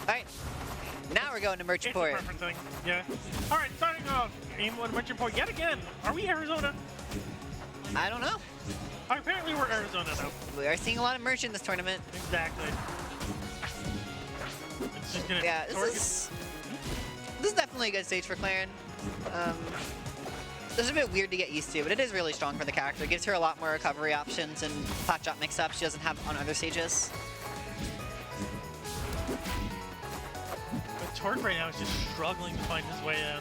Alright, now we're going to Merchant Port. It's a preference thing, yeah. Alright, starting off, Game 1 Merchant Port yet again. Are we Arizona? I don't know. Apparently we're Arizona though. We are seeing a lot of Merchant this tournament. Exactly. It's just gonna this is definitely a good stage for Clairen. This is a bit weird to get used to, but it is really strong for the character. It gives her a lot more recovery options and flat drop mix-ups she doesn't have on other stages. But Torque right now is just struggling to find his way in.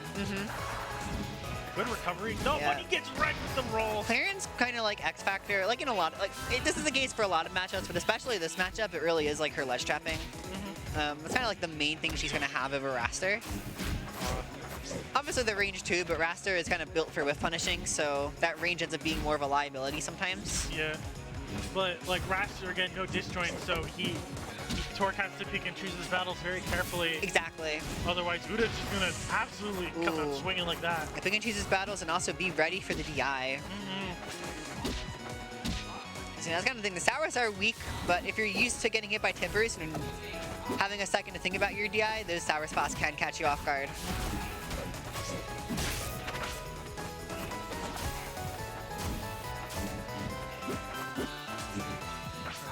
Good recovery. No, but he gets right with some roll. Clairen's kind of like X Factor, like in a lot of, this is the case for a lot of matchups, but especially this matchup, it really is like her ledge trapping. It's kind of like the main thing she's going to have over Wrastor. Obviously the range too, but Wrastor is kind of built for whiff punishing, so that range ends up being more of a liability sometimes. Yeah, but like Wrastor, again, no disjoint, so Torque has to pick and choose his battles very carefully. Exactly. Otherwise, OoDa's just gonna absolutely come out swinging like that. Pick and choose his battles and also be ready for the DI. So that's kind of the thing. The Sours are weak, but if you're used to getting hit by tippers and having a second to think about your DI, those Sour spots can catch you off guard.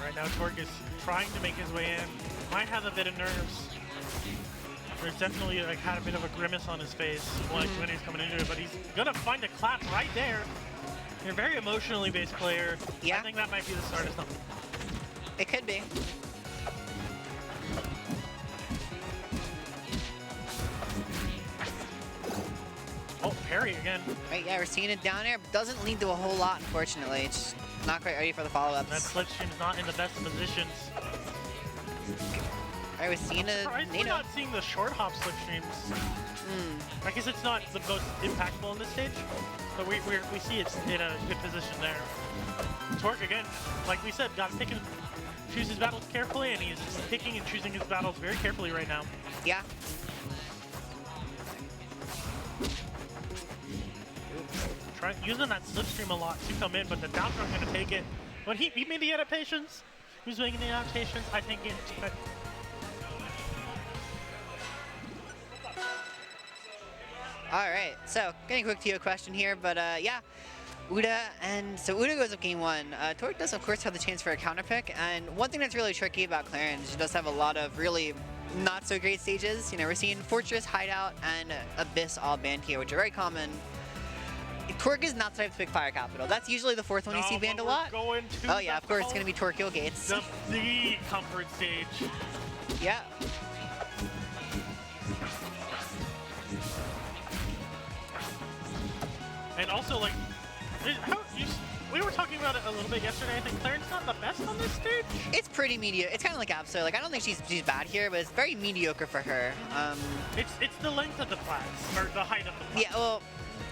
Right now, Torque is trying to make his way in. Might have a bit of nerves. There's definitely like had a bit of a grimace on his face when he's coming into it, but he's gonna find a clap right there. You're a very emotionally based player. Yeah. I think that might be the start of something. It could be. Oh, parry again. Right, yeah, we're seeing it down there, but doesn't lead to a whole lot, unfortunately. It's not quite ready for the follow-ups. That slipstream's not in the best positions. Alright, we're seeing a We're not seeing the short hop slipstreams. I guess it's not the most impactful on this stage, but we see it's in a good position there. Torque again, like we said, gotta pick and choose his battles carefully, and he's picking and choosing his battles very carefully right now. Yeah. Using that slipstream a lot to come in, but the down throw's gonna take it. But he made the adaptations. Who's making the adaptations? I think Alright, so getting quick to your question here, but yeah. OoDa, and so OoDa goes up game 1. Torque does of course have the chance for a counter pick, and one thing that's really tricky about Clairen is she does have a lot of really not so great stages. You know, we're seeing Fortress, Hideout, and Abyss all banned here, which are very common. Torque is not the type to pick Fire Capital. That's usually the fourth one you see banned a lot. Oh yeah, of course it's gonna be Torque Gates. The comfort stage. Yeah. And also, like, we were talking about it a little bit yesterday. I think Clairen's not the best on this stage. It's pretty mediocre. It's kind of like Absol. Like, I don't think she's bad here, but it's very mediocre for her. It's the length of the plats, or the height of the plats. Yeah, well,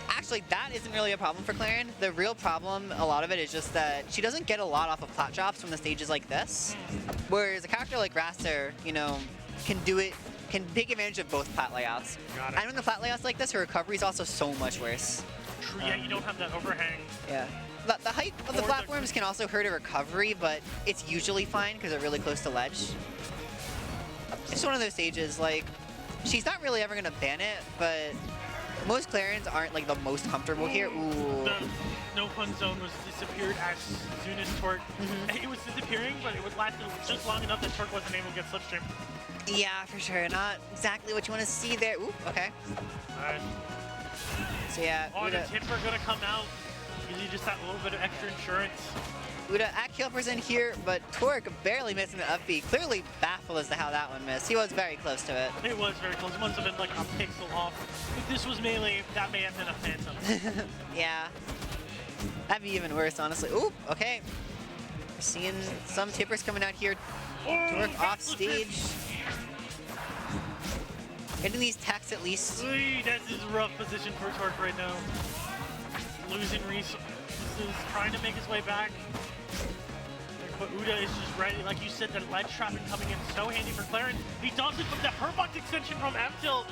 actually, that isn't really a problem for Clairen. The real problem, a lot of it, is just that she doesn't get a lot off of plat drops from the stages like this. Whereas a character like Wrastor, you know, can take advantage of both plat layouts. And when the plat layouts like this, her recovery is also so much worse. True, yeah, you don't have that overhang. Yeah. The height of the platforms can also hurt a recovery, but it's usually fine because they're really close to ledge. It's one of those stages, like, she's not really ever going to ban it, but most Clairens aren't like the most comfortable here. Ooh. The no pun zone was disappeared as soon as Torque. It was disappearing, but it was lasting just long enough that Torque wasn't able to get slipstream. Yeah, for sure. Not exactly what you want to see there. Ooh, okay. Alright. So yeah. Oh, the tipper gonna come out. Usually just that little bit of extra insurance. OoDa at kill percent here, but Torque barely missing the up B. Clearly baffled as to how that one missed. He was very close to it. It was very close. It must have been like a pixel off. If this was melee, that may have been a phantom. Yeah. That'd be even worse, honestly. Ooh, okay. We're seeing some tippers coming out here. Torque off stage. Getting these techs at least. That's his rough position for Torque right now. Losing resources, trying to make his way back. But OoDa is just ready. Like you said, the ledge trapping coming in so handy for Clairen. He does it with the Herbox extension from M-Tilt.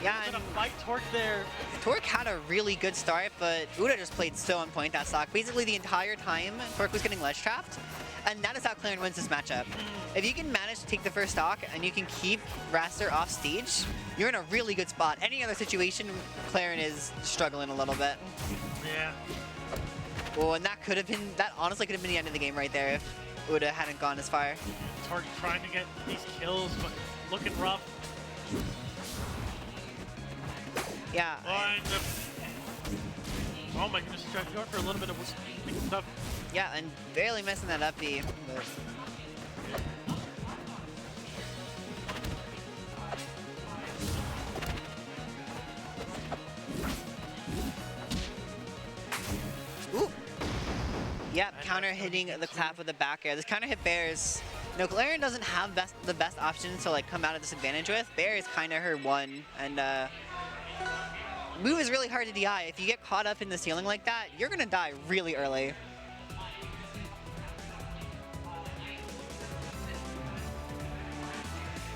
Yeah, he's gonna fight Torque there. Torque had a really good start, but OoDa just played so on point that stock. Basically the entire time, Torque was getting ledge trapped. And that is how Clairen wins this matchup. If you can manage to take the first stock and you can keep Wrastor off stage, you're in a really good spot. Any other situation, Clairen is struggling a little bit. Yeah. Well, and that honestly could have been the end of the game right there if OoDa hadn't gone as far. ThrownOrc trying to get these kills, but looking rough. Yeah. Oh my goodness, going for a little bit of stuff. Yeah, and barely missing that up B. Ooh. Yep, counter hitting the clap with the back air. This counter hit Bears. No, Clairen doesn't have the best options to like come out of this advantage with. Bear is kind of her one, and move is really hard to DI. If you get caught up in the ceiling like that, you're gonna die really early.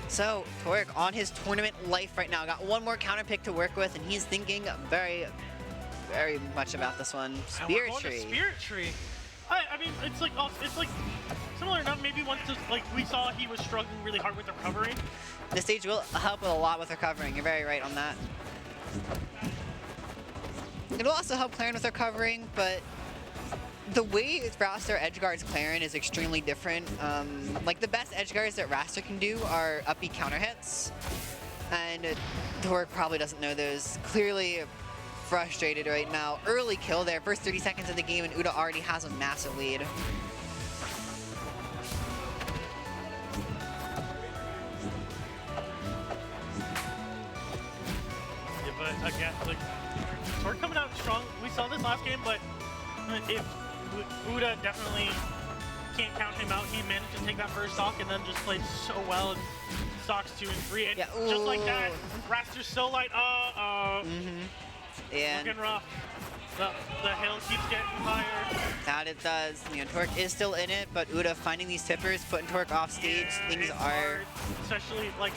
So, ThrownOrc on his tournament life right now. Got one more counter pick to work with, and he's thinking very, very much about this one. Spirit Tree. Spirit Tree. I mean, it's like similar enough. Maybe once we saw he was struggling really hard with recovering. This stage will help a lot with recovering. You're very right on that. It'll also help Clairen with recovering, but the way Wrastor edgeguards Clairen is extremely different. Like the best edgeguards that Wrastor can do are up B counter hits, and ThrownOrc probably doesn't know those. Clearly frustrated right now. Early kill there, first 30 seconds of the game, and OoDa already has a massive lead. Yeah, but again, like ThrownOrc coming out strong. We saw this last game, but if OoDa definitely can't count him out. He managed to take that first stock and then just played so well in stocks 2 and 3. And yeah, just like that, Wrastor's so light. And looking rough. The hill keeps getting higher. That it does. You know, ThrownOrc is still in it, but OoDa finding these tippers, putting ThrownOrc off stage, Yeah, things it's are hard, especially like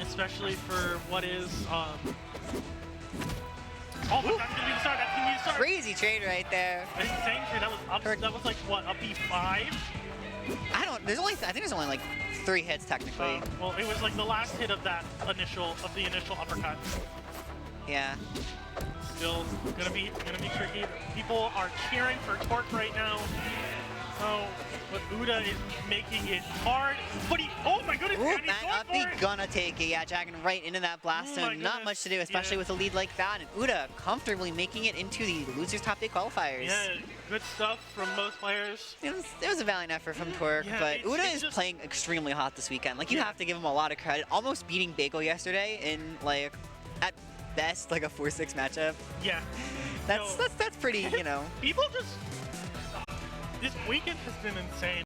especially for what is oh, but that's gonna be the start. That's gonna be the start. crazy trade right there. Insane trade. That was up. That was like what, up B5? I think there's only like 3 hits technically. Well, it was like the last hit of the initial uppercut. Yeah. Still gonna be tricky. People are cheering for ThrownOrc right now. Oh, but OoDa is making it hard. But oh my goodness, Ooh, and he's that going up for it. gonna take it. Yeah, jacking right into that blast zone. Not much to do, especially with a lead like that. And OoDa comfortably making it into the losers top 8 qualifiers. Yeah, good stuff from both players. It was a valiant effort from ThrownOrc, Yeah, but OoDa is just playing extremely hot this weekend. Like, you have to give him a lot of credit. Almost beating Bagel yesterday in, like, at best, like a 4-6 matchup. Yeah. That's pretty, you know. People just... This weekend has been insane.